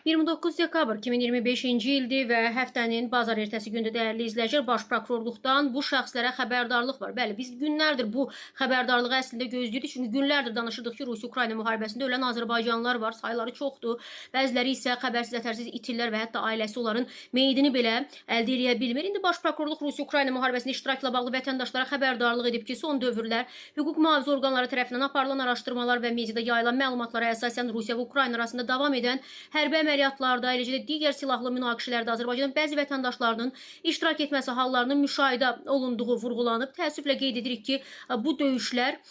29 dekabr 2025-ci ildir və həftənin bazar ertəsi gündə dəyərli izləyicilər, Baş Prokurorluqdan bu şəxslərə xəbərdarlıq var. Bəli, biz günlərdir bu xəbərdarlığı əslində gözləyirdik. Çünki günlərdir danışırdıq ki, Rusiya-Ukrayna müharibəsində ölən azərbaycanlılar var, sayları çoxdur. Bəziləri isə xəbərsiz, ətərsiz itirlər və hətta ailəsi onların meyidini belə əldə edə bilmir. İndi Baş Prokurorluq Rusiya-Ukrayna müharibəsində iştirakla bağlı vətəndaşlara xəbərdarlıq edib ki, son dövrlər hüquq mühafizə orqanları tərəfindən aparılan araşdırmalar və mediada yayılan məlumatlara əsasən Rusiya və Ukrayna arasında davam edən hərbi əməliyyatlarda, eləcə də digər silahlı münaqişələrdə Azərbaycanın bəzi vətəndaşlarının iştirak etməsi hallarının müşahidə olunduğu vurğulanıb. Təəssüflə qeyd edirik ki, bu döyüşlər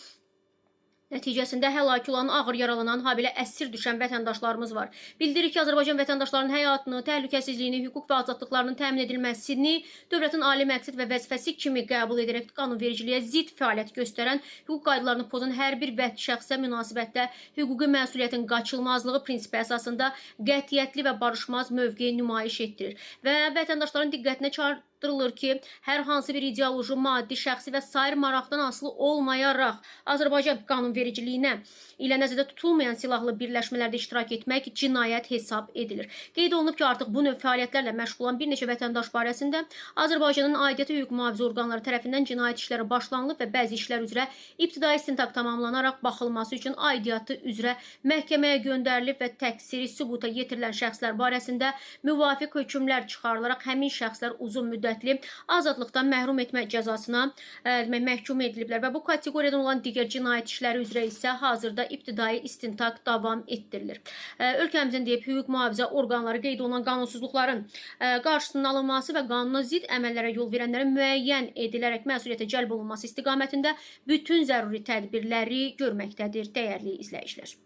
nəticəsində həlak olan, ağır yaralanan, habelə əsir düşən vətəndaşlarımız var. Bildirir ki, Azərbaycan vətəndaşlarının həyatını, təhlükəsizliyini, hüquq və azadlıqlarının təmin edilməsini dövlətin ali məqsəd və vəzifəsi kimi qəbul edərək qanunvericiliyə zidd fəaliyyət göstərən, hüquq qaydalarını pozan hər bir şəxsə münasibətdə hüquqi məsuliyyətin qaçılmazlığı prinsipi əsasında qətiyyətli və barışmaz mövqe nümayiş etdirir. Və vətəndaşların diqqətinə çağırdırılır ki, hər hansı bir ideoloji, maddi, şəxsi və sair maraqdan asılı olmayaraq Azərbaycan qanunvericiliyinə ilə nəzərdə tutulmayan silahlı birləşmələrdə iştirak etmək cinayət hesab edilir. Qeyd olunub ki, artıq bu növ fəaliyyətlərlə məşğul olan bir neçə vətəndaş barəsində Azərbaycanın aidiyyatı hüquq mühafizə orqanları tərəfindən cinayət işləri başlanılıb və bəzi işlər üzrə ibtidai istintaq tamamlanaraq baxılması üçün aidiyyatı üzrə məhkəməyə göndərilib və təqsiri sübuta yetirilən şəxslər barəsində müvafiq hökmlər çıxarılaraq həmin şəxslər uzun müddətli azadlıqdan məhrum etmə cəzasına məhkum ediliblər və bu kateqoriyadan olan digər cinayət işləri üzrə isə hazırda ibtidai istintaq davam etdirilir. Ölkəmizin deyib hüquq mühafizə orqanları qeyd olunan qanunsuzluqların qarşısının alınması və qanuna zidd əməllərə yol verənlərin müəyyən edilərək məsuliyyətə cəlb olunması istiqamətində bütün zəruri tədbirləri görməkdədir, dəyərli izləyicilər.